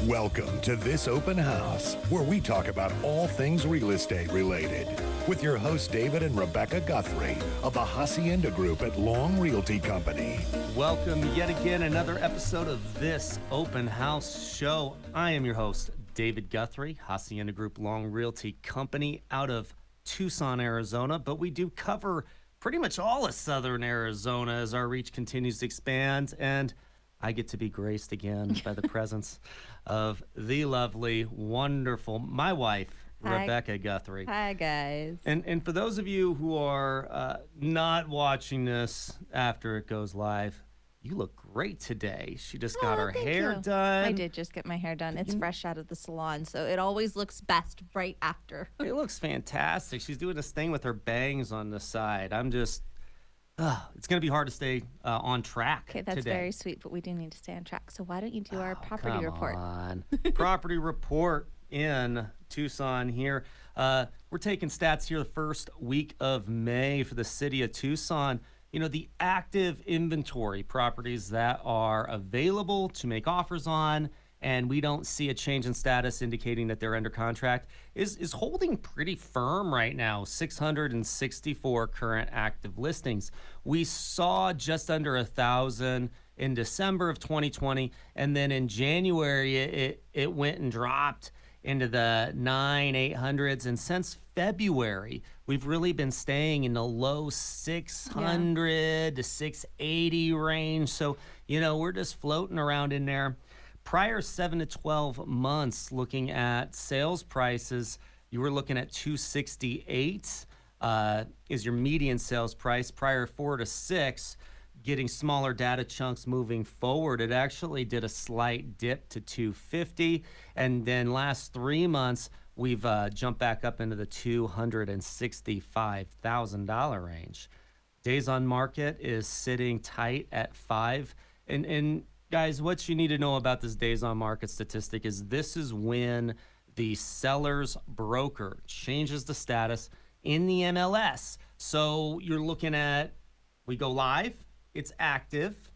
Welcome to This Open House, where we talk about all things real estate related. With your hosts, David and Rebecca Guthrie of the Hacienda Group at Long Realty Company. Welcome yet again, another episode of This Open House show. I am your host, David Guthrie, Hacienda Group Long Realty Company out of Tucson, Arizona. But we do cover pretty much all of Southern Arizona as our reach continues to expand. And I get to be graced again by the presence of the lovely, wonderful, my wife, Hi. Rebecca Guthrie. Hi, guys. And for those of you who are not watching this after it goes live, you look great today. She just got her thank hair you. done. I did just get my hair done. It's fresh out of the salon, so it always looks best right after. It looks fantastic. She's doing this thing with her bangs on the side. I'm just, it's going to be hard to stay on track Okay, that's today. very sweet, but we do need to stay on track. So why don't you do our property report? On. Property report in Tucson here. We're taking stats here the first week of May for the city of Tucson. You know, the active inventory properties that are available to make offers on, and we don't see a change in status indicating that they're under contract, is holding pretty firm right now. 664 current active listings. We saw just under 1,000 in December of 2020, and then in January it went and dropped into the 800s, and since February we've really been staying in the low 600 to 680 range. So we're just floating around in there. Prior 7 to 12 months, looking at sales prices, you were looking at 268 is your median sales price. Prior 4 to 6, getting smaller data chunks moving forward, it actually did a slight dip to 250. And then last 3 months, we've jumped back up into the $265,000 range. Days on market is sitting tight at 5. And guys, what you need to know about this days on market statistic is this is when the seller's broker changes the status in the MLS. So you're looking at, we go live, it's active.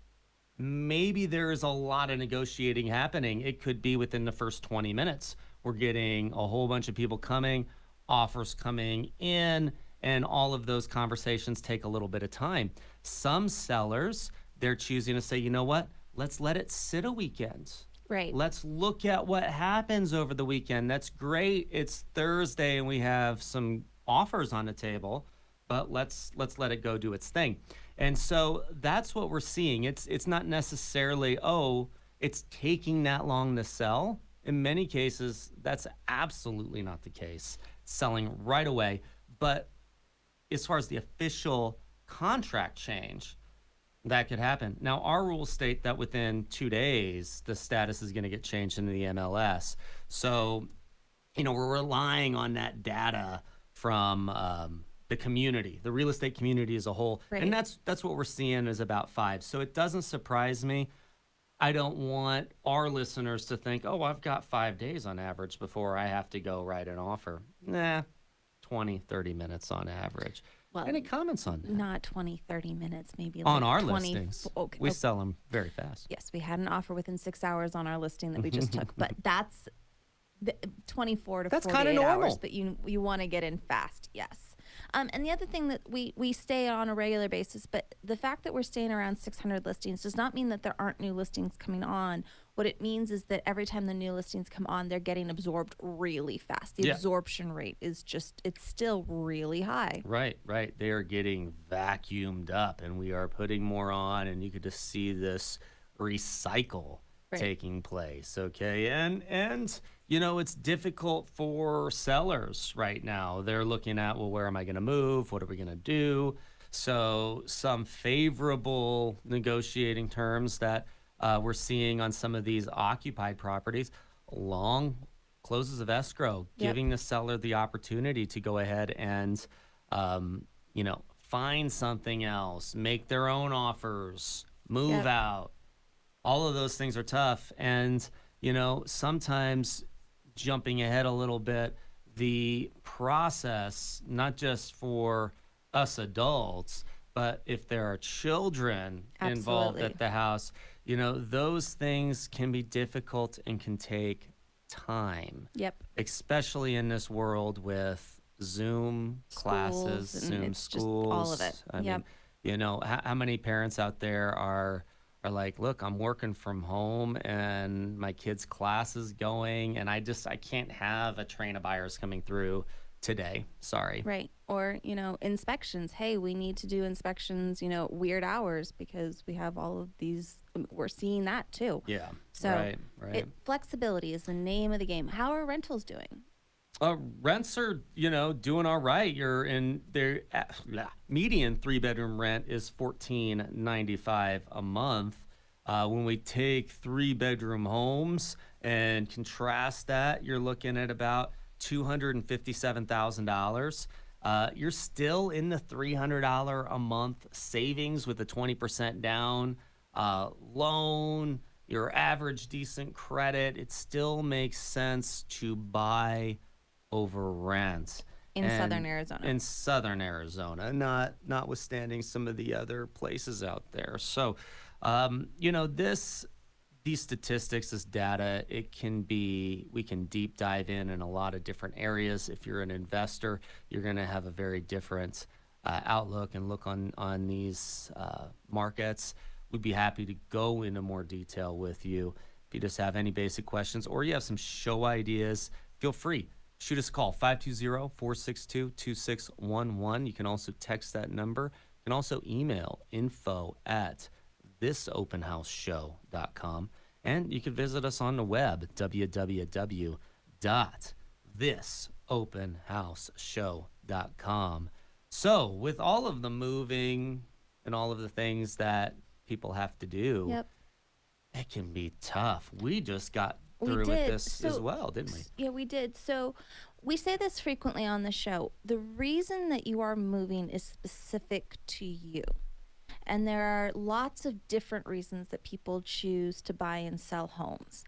Maybe there is a lot of negotiating happening. It could be within the first 20 minutes. We're getting a whole bunch of people coming, offers coming in, and all of those conversations take a little bit of time. Some sellers, they're choosing to say, you know what? Let's let it sit a weekend. Right. Let's look at what happens over the weekend. That's great. It's Thursday and we have some offers on the table, but let's let it go do its thing. And so that's what we're seeing. It's not necessarily, it's taking that long to sell. In many cases, that's absolutely not the case. Selling right away. But as far as the official contract change, that could happen. Now, our rules state that within 2 days, the status is going to get changed into the MLS. So, we're relying on that data from the community, the real estate community as a whole. Right. And that's what we're seeing is about 5. So it doesn't surprise me. I don't want our listeners to think, I've got 5 days on average before I have to go write an offer. 20, 30 minutes on average. Well, any comments on that? Not 20, 30 minutes, maybe On like our 20, listings. Okay. We sell them very fast. Yes, we had an offer within 6 hours on our listing that we just took, but that's the 24 to That's 48 kinda normal. hours, but you want to get in fast, yes. And the other thing that we stay on a regular basis, but the fact that we're staying around 600 listings does not mean that there aren't new listings coming on. What it means is that every time the new listings come on, they're getting absorbed really fast. The absorption rate is it's still really high. Right. They are getting vacuumed up, and we are putting more on, and you could just see this recycle taking place. Okay. And it's difficult for sellers right now. They're looking at, where am I going to move? What are we going to do? So some favorable negotiating terms that we're seeing on some of these occupied properties, long closes of escrow, giving the seller the opportunity to go ahead and, find something else, make their own offers, move out. All of those things are tough. And, sometimes jumping ahead a little bit, the process, not just for us adults, but if there are children involved Absolutely. at the house, those things can be difficult and can take time, Yep. especially in this world with Zoom classes, Schools, and Zoom it's just schools. all of it. I Yep. mean, how many parents out there are like, look, I'm working from home and my kid's class is going, and I can't have a train of buyers coming through today. Sorry. Right. Or, inspections. Hey, we need to do inspections, weird hours because we have all of these. We're seeing that too. Yeah. So right. flexibility is the name of the game. How are rentals doing? Rents are, doing all right. You're in their median 3-bedroom rent is $14.95 a month. When we take 3-bedroom homes and contrast that, you're looking at about $257,000. You're still in the $300 a month savings with a 20% down loan. Your average decent credit. It still makes sense to buy over rent In Southern Arizona. In Southern Arizona, notwithstanding some of the other places out there. So, these statistics, this data, we can deep dive in a lot of different areas. If you're an investor, you're going to have a very different outlook and look on these markets. We'd be happy to go into more detail with you. If you just have any basic questions or you have some show ideas, feel free. Shoot us a call, 520-462-2611. You can also text that number. You can also email info@thisopenhouseshow.com. And you can visit us on the web, www.thisopenhouseshow.com. So with all of the moving and all of the things that people have to do, Yep. it can be tough. We just got through with this as well, didn't we? Yeah, we did. So we say this frequently on the show. The reason that you are moving is specific to you. And there are lots of different reasons that people choose to buy and sell homes.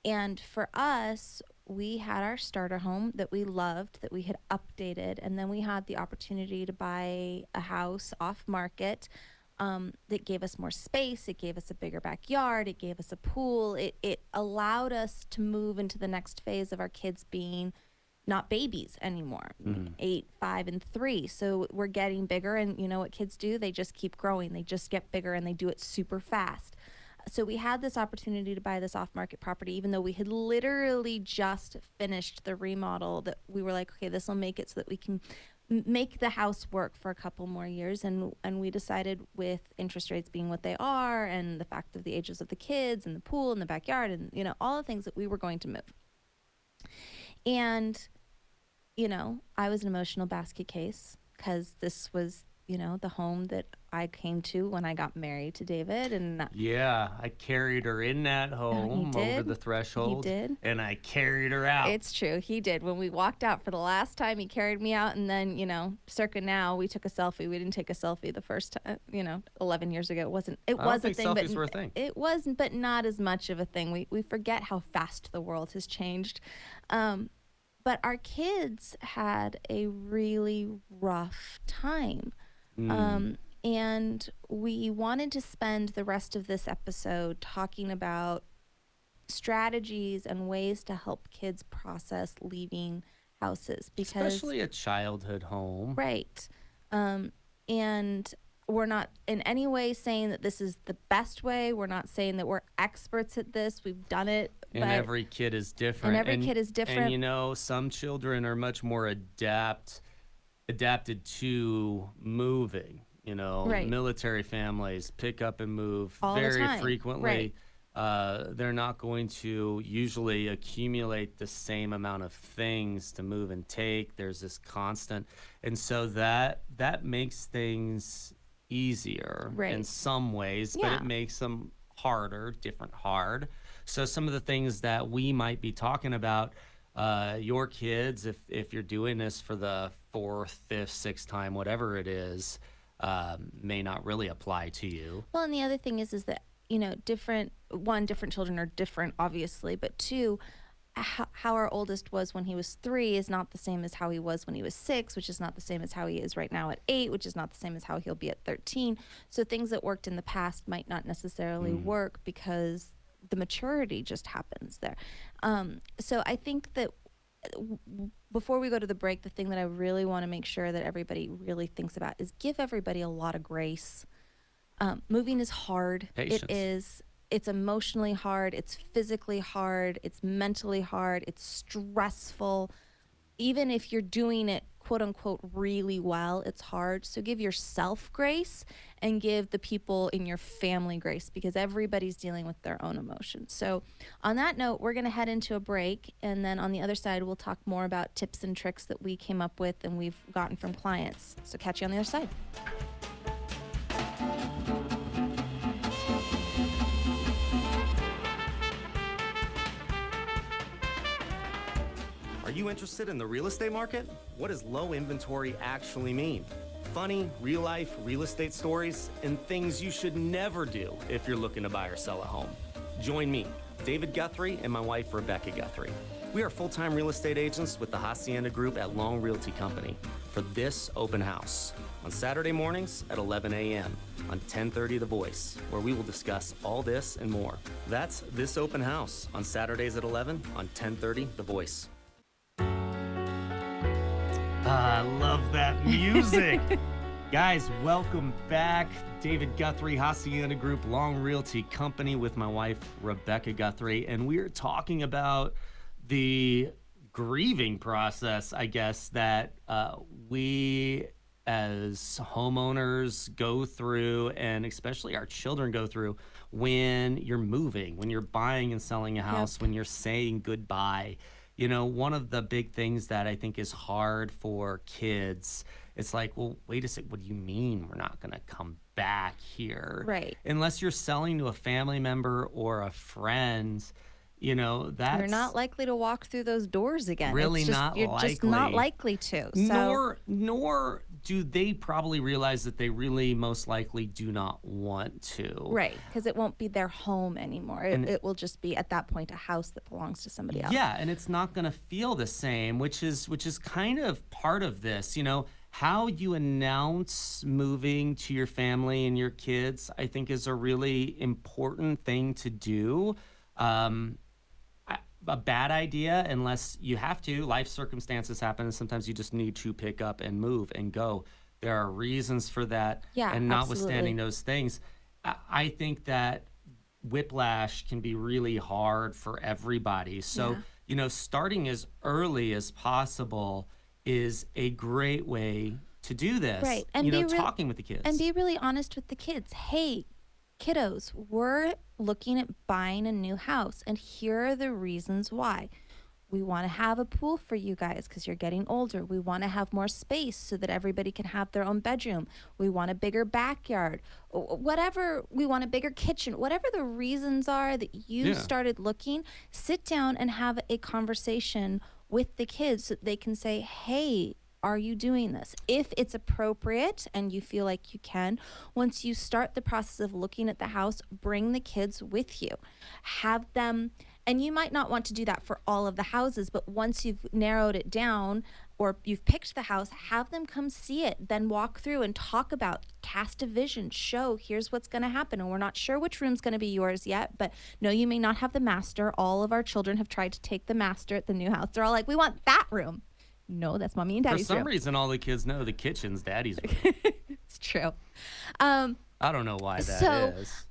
And for us, we had our starter home that we loved, that we had updated, and then we had the opportunity to buy a house off market that gave us more space. It gave us a bigger backyard. It gave us a pool. It allowed us to move into the next phase of our kids being not babies anymore, 8, 5, and 3. So we're getting bigger, and you know what kids do? They just keep growing. They just get bigger, and they do it super fast. So we had this opportunity to buy this off-market property, even though we had literally just finished the remodel. That we were like, okay, this will make it so that we can make the house work for a couple more years. And we decided, with interest rates being what they are, and the fact of the ages of the kids, and the pool, and the backyard, and you know, all the things, that we were going to move. And you know, I was an emotional basket case because this was, you know, the home that I came to when I got married to David. And yeah, I carried her in that home over the threshold. He did. And I carried her out. It's true. He did. When we walked out for the last time, he carried me out. And then, you know, circa now, we took a selfie. We didn't take a selfie the first time, you know, 11 years ago. It was a thing. Selfies were a thing. It was, but not as much of a thing. We forget how fast the world has changed. But our kids had a really rough time. And we wanted to spend the rest of this episode talking about strategies and ways to help kids process leaving houses, because especially a childhood home. Right. And we're not in any way saying that this is the best way. We're not saying that we're experts at this. We've done it. And every kid is different. And kid is different. And you know, some children are much more adapted to moving. You know, right. Military families pick up and move all very the time. frequently. Right. They're not going to usually accumulate the same amount of things to move and take. There's this constant. And so that makes things easier in some ways, but it makes them harder, hard. So some of the things that we might be talking about, your kids, if you're doing this for the 4th, 5th, 6th time, whatever it is, may not really apply to you. Well, and the other thing is that, you know, different children are different, obviously, but 2, how our oldest was when he was 3 is not the same as how he was when he was 6, which is not the same as how he is right now at 8, which is not the same as how he'll be at 13. So things that worked in the past might not necessarily work because the maturity just happens there. So I think that before we go to the break, the thing that I really want to make sure that everybody really thinks about is give everybody a lot of grace. Moving is hard. Patience. It is. It's emotionally hard. It's physically hard. It's mentally hard. It's stressful. Even if you're doing it, quote unquote, really well, it's hard. So give yourself grace and give the people in your family grace because everybody's dealing with their own emotions. So on that note, we're going to head into a break. And then on the other side, we'll talk more about tips and tricks that we came up with and we've gotten from clients. So catch you on the other side. Are you interested in the real estate market? What does low inventory actually mean? Funny, real-life real estate stories and things you should never do if you're looking to buy or sell a home. Join me, David Guthrie, and my wife, Rebecca Guthrie. We are full-time real estate agents with the Hacienda Group at Long Realty Company for this open house on Saturday mornings at 11 a.m. on 1030 The Voice, where we will discuss all this and more. That's This Open House on Saturdays at 11 on 1030 The Voice. I love that music. Guys, welcome back. David Guthrie, Hacienda Group, Long Realty Company with my wife, Rebecca Guthrie. And we are talking about the grieving process, I guess, that we as homeowners go through, and especially our children go through when you're moving, when you're buying and selling a house, when you're saying goodbye. You know, one of the big things that I think is hard for kids, it's like, well, wait a second, what do you mean we're not going to come back here? Right. Unless you're selling to a family member or a friend, you know, that's... You're not likely to walk through those doors again. Really it's just, not you're likely. just not likely to. So. Nor do they probably realize that they really most likely do not want to. Right, because it won't be their home anymore. It will just be, at that point, a house that belongs to somebody else. Yeah, and it's not going to feel the same, which is kind of part of this. You know, how you announce moving to your family and your kids, I think, is a really important thing to do. A bad idea unless you have to. Life circumstances happen, and sometimes you just need to pick up and move and go. There are reasons for that. Yeah, and notwithstanding absolutely. those things, I think that whiplash can be really hard for everybody. So, you know, starting as early as possible is a great way to do this. Right. And you know, be talking with the kids. And be really honest with the kids. Hey, kiddos, we're looking at buying a new house, and here are the reasons why. We want to have a pool for you guys because you're getting older. We want to have more space so that everybody can have their own bedroom. We want a bigger backyard. Whatever, we want a bigger kitchen. Whatever the reasons are that you started looking, sit down and have a conversation with the kids so that they can say, hey, are you doing this? If it's appropriate and you feel like you can, once you start the process of looking at the house, bring the kids with you. Have them, and you might not want to do that for all of the houses, but once you've narrowed it down or you've picked the house, have them come see it, then walk through and talk about, cast a vision, show, here's what's going to happen. And we're not sure which room's going to be yours yet, but no, you may not have the master. All of our children have tried to take the master at the new house. They're all like, we want that room. No, that's mommy and daddy's For some room. reason, all the kids know the kitchen's daddy's room. It's true. I don't know why that is.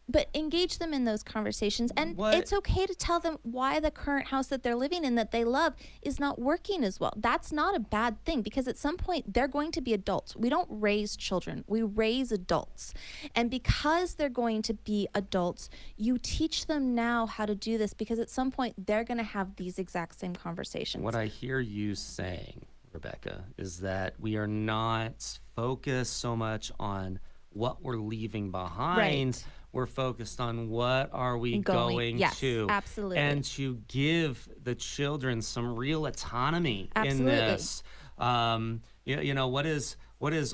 But engage them in those conversations. And it's okay to tell them why the current house that they're living in that they love is not working as well. That's not a bad thing because at some point they're going to be adults. We don't raise children. We raise adults. And because they're going to be adults, you teach them now how to do this because at some point they're going to have these exact same conversations. What I hear you saying, Rebecca, is that we are not focused so much on what we're leaving behind. Right. We're focused on what are we going yes, to. Absolutely. And to give the children some real autonomy in this. You know, what is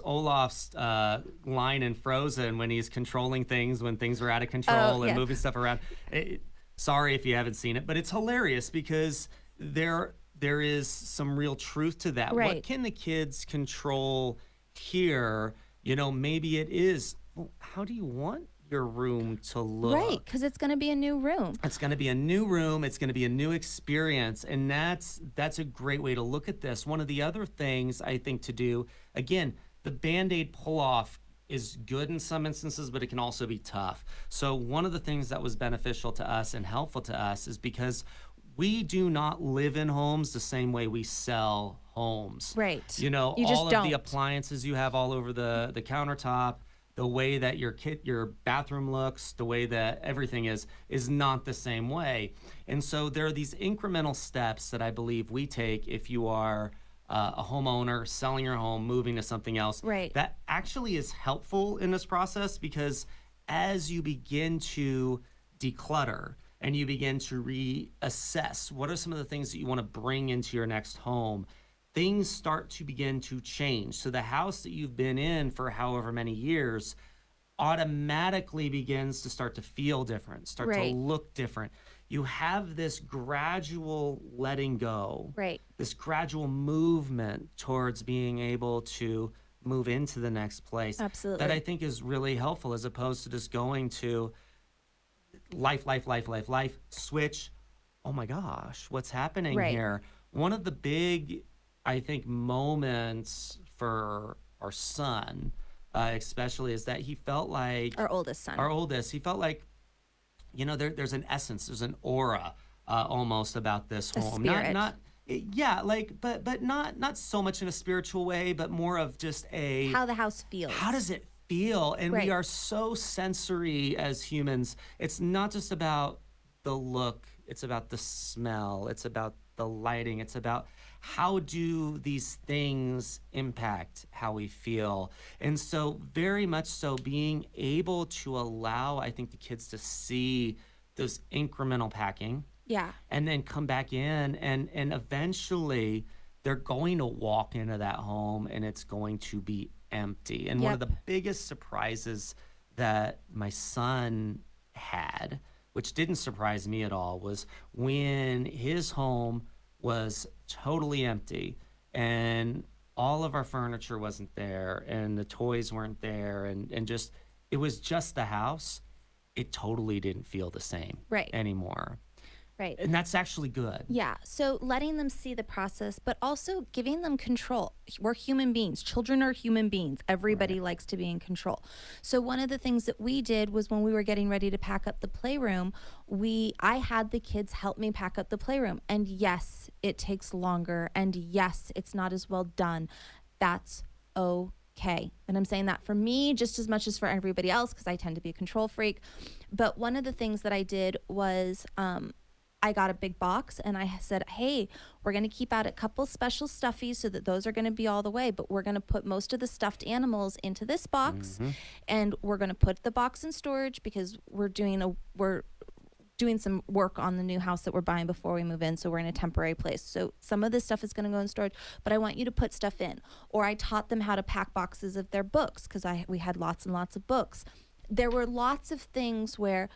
Olaf's line in Frozen when he's controlling things when things are out of control and moving stuff around? Sorry if you haven't seen it, but it's hilarious because there is some real truth to that. Right. What can the kids control here? Maybe it is, well, how do you want your room to look? Right, because it's going to be a new room. It's going to be a new room. It's going to be a new experience. And that's a great way to look at this. One of the other things I think to do, again, the Band-Aid pull-off is good in some instances, but it can also be tough. So one of the things that was beneficial to us and helpful to us is because we do not live in homes the same way we sell homes. Right. You just all of don't. the appliances you have all over the countertop, the way that your bathroom looks, the way that everything is not the same way. And so there are these incremental steps that I believe we take if you are a homeowner selling your home, moving to something else. Right. That actually is helpful in this process because as you begin to declutter and you begin to reassess what are some of the things that you want to bring into your next home, things start to begin to change. So the house that you've been in for however many years automatically begins to start to feel different, start Right. to look different. You have this gradual letting go, Right. this gradual movement towards being able to move into the next place. Absolutely. That I think is really helpful as opposed to just going to life, switch. Oh my gosh, what's happening Right. here? One of the big, I think, moments for our son, especially, is that he felt like Our oldest son. he felt like, there's an essence, there's an aura almost about this A home. spirit. But not so much in a spiritual way, but more of just a How the house feels. how does it feel? And Right. we are so sensory as humans. It's not just about the look, it's about the smell, it's about the lighting, it's about how do these things impact how we feel. And so very much so being able to allow, I think, the kids to see those incremental packing Yeah. and then come back in and eventually they're going to walk into that home and it's going to be empty. And one of Yep. the biggest surprises that my son had, which didn't surprise me at all, was when his home was totally empty and all of our furniture wasn't there and the toys weren't there and just it was just the house. It totally didn't feel the same Right. anymore. Right. And that's actually good. Yeah. So letting them see the process, but also giving them control. We're human beings. Children are human beings. Everybody likes to be in control. So one of the things that we did was when we were getting ready to pack up the playroom, I had the kids help me pack up the playroom. And yes, it takes longer. And yes, it's not as well done. That's okay. And I'm saying that for me just as much as for everybody else because I tend to be a control freak. But one of the things that I did was I got a big box and I said, hey, we're going to keep out a couple special stuffies so that those are going to be all the way, but we're going to put most of the stuffed animals into this box and we're going to put the box in storage because we're doing some work on the new house that we're buying before we move in. So we're in a temporary place. So some of this stuff is going to go in storage, but I want you to put stuff in. Or I taught them how to pack boxes of their books because we had lots and lots of books. There were lots of things where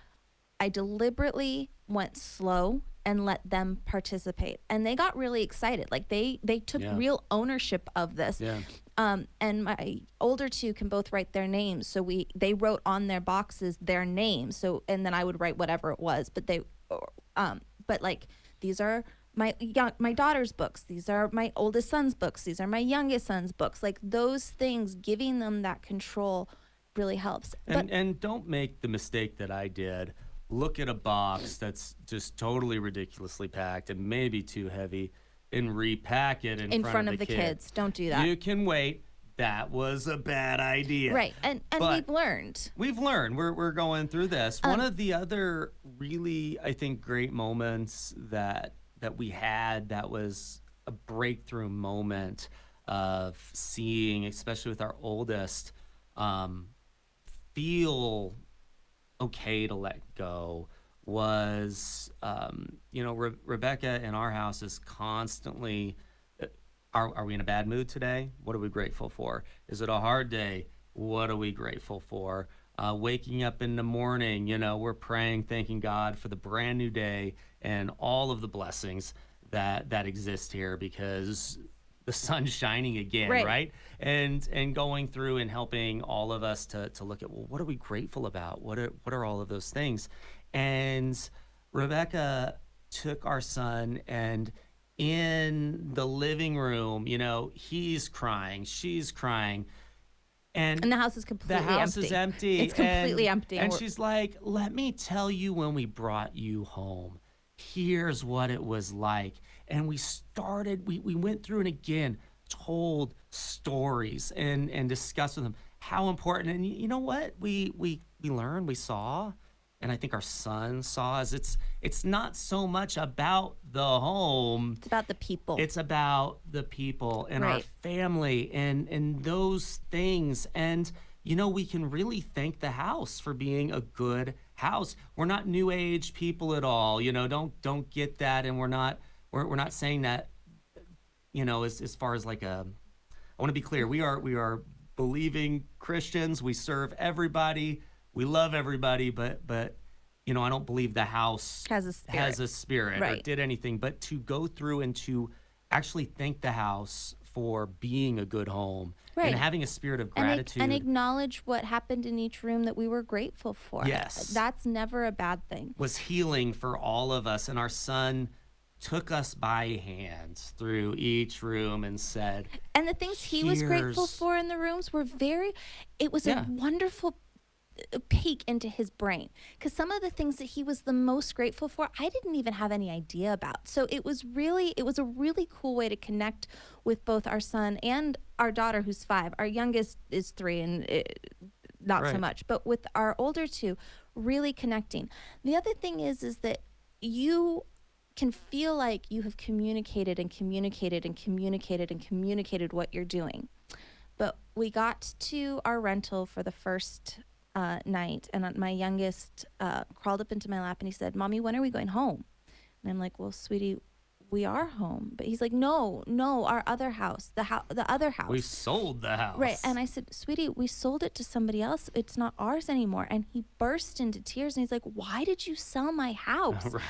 I deliberately went slow and let them participate. And they got really excited. Like they took real ownership of this. Yeah. And my older two can both write their names. So they wrote on their boxes their names. So, and then I would write whatever it was, but but like, these are my daughter's books. These are my oldest son's books. These are my youngest son's books. Like those things, giving them that control really helps. And don't make the mistake that I did. Look at a box that's just totally ridiculously packed and maybe too heavy and repack it in front of the kids. Don't do that. You can wait. That was a bad idea. Right. And But we've learned. We've learned. We're going through this. One of the other really, I think, great moments that we had that was a breakthrough moment of seeing, especially with our oldest, feel okay to let go was, Rebecca in our house is constantly, are we in a bad mood today? What are we grateful for? Is it a hard day? What are we grateful for? waking up in the morning, we're praying, thanking God for the brand new day and all of the blessings that exist here, because the sun's shining again, right? And going through and helping all of us to look at, well, what are we grateful about? What are all of those things? And Rebecca took our son, and in the living room, he's crying, she's crying. And the house is completely empty. The house is empty. It's completely empty. And she's like, let me tell you when we brought you home. Here's what it was like. And we went through and again told stories and discussed with them how important. And you know what? We learned, we saw, and I think our son saw, is it's not so much about the home. It's about the people. It's about the people and our family and those things. And, we can really thank the house for being a good house. We're not new age people at all. Don't get that. And we're not saying that, as far as like I want to be clear. We are believing Christians. We serve everybody. We love everybody, but I don't believe the house has a spirit, or did anything. But to go through and to actually thank the house for being a good home and having a spirit of gratitude. And acknowledge what happened in each room that we were grateful for. Yes. That's never a bad thing. Was healing for all of us. And our son took us by hands through each room and said, and the things he was grateful for in the rooms were it was a wonderful peek into his brain, because some of the things that he was the most grateful for, I didn't even have any idea about. So it was a really cool way to connect with both our son and our daughter, who's 5. Our youngest is 3 and not so much, but with our older 2, really connecting. The other thing is that you can feel like you have communicated and communicated and communicated and communicated what you're doing. But we got to our rental for the first night, and my youngest crawled up into my lap and he said, "Mommy, when are we going home?" And I'm like, "Well, sweetie, we are home." But he's like, no, our other house, the other house. We sold the house. Right. And I said, "Sweetie, we sold it to somebody else. It's not ours anymore." And he burst into tears and he's like, "Why did you sell my house?" Right.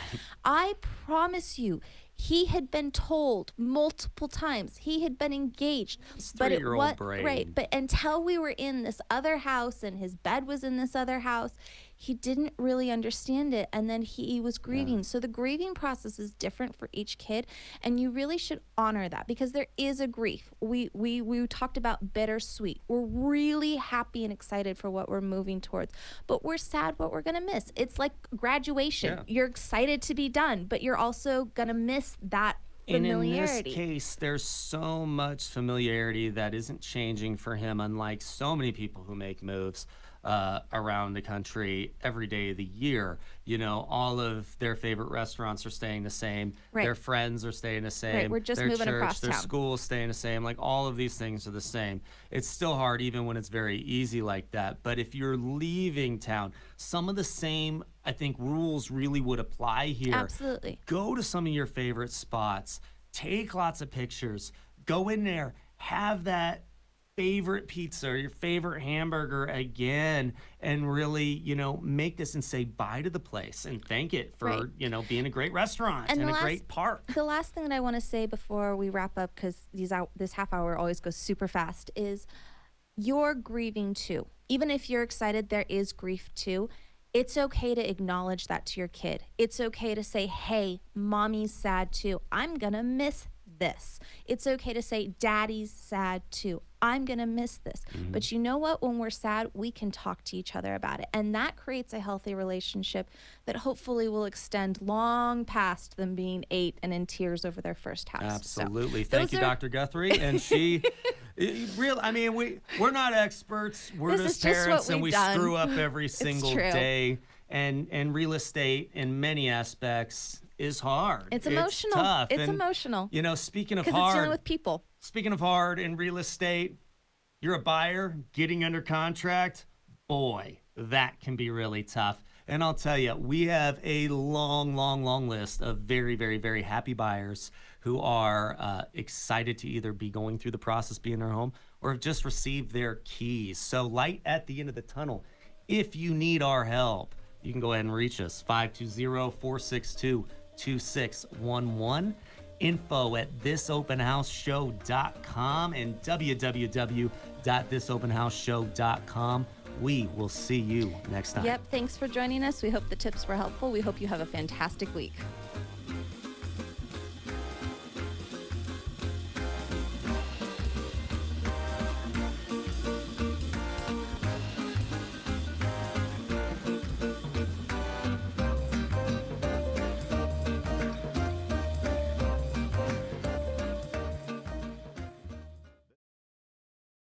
I promise you, he had been told multiple times. He had been engaged. But brain. Right. But until we were in this other house and his bed was in this other house, he didn't really understand it. And then he was grieving. Yeah. So the grieving process is different for each kid. And you really should honor that, because there is a grief. We talked about bittersweet. We're really happy and excited for what we're moving towards, but we're sad what we're going to miss. It's like graduation. Yeah. You're excited to be done, but you're also going to miss that familiarity. And in this case, there's so much familiarity that isn't changing for him, unlike so many people who make moves around the country every day of the year. All of their favorite restaurants are staying the same. Right. Their friends are staying the same. Right. We're just their moving church, across their town. school is staying the same. Like, all of these things are the same. It's still hard, even when it's very easy like that. But if you're leaving town, some of the same, I think, rules really would apply here. Absolutely. Go to some of your favorite spots. Take lots of pictures. Go in there. Have that favorite pizza or your favorite hamburger again, and really, make this and say bye to the place and thank it for, being a great restaurant and a great park. The last thing that I want to say before we wrap up, because this half hour always goes super fast, is you're grieving too. Even if you're excited, there is grief too. It's okay to acknowledge that to your kid. It's okay to say, "Hey, mommy's sad too. I'm going to miss this." It's okay to say, "Daddy's sad too. I'm going to miss this." Mm-hmm. But you know what? When we're sad, we can talk to each other about it. And that creates a healthy relationship that hopefully will extend long past them being 8 and in tears over their first house. Absolutely. Thank you, Dr. Guthrie. And she, we're not experts. We're just parents, and we screw up every single day. And real estate, in many aspects, is hard. It's emotional. Tough. It's emotional. Speaking of hard. Because it's dealing with people. Speaking of hard in real estate, you're a buyer getting under contract. Boy, that can be really tough. And I'll tell you, we have a long, long, long list of very, very, very happy buyers who are excited to either be going through the process, be in their home, or have just received their keys. So light at the end of the tunnel if you need our help, you can go ahead and reach us, 520-462-2611. Info at thisopenhouseshow.com and www.thisopenhouseshow.com. We will see you next time. Yep. Thanks for joining us. We hope the tips were helpful. We hope you have a fantastic week.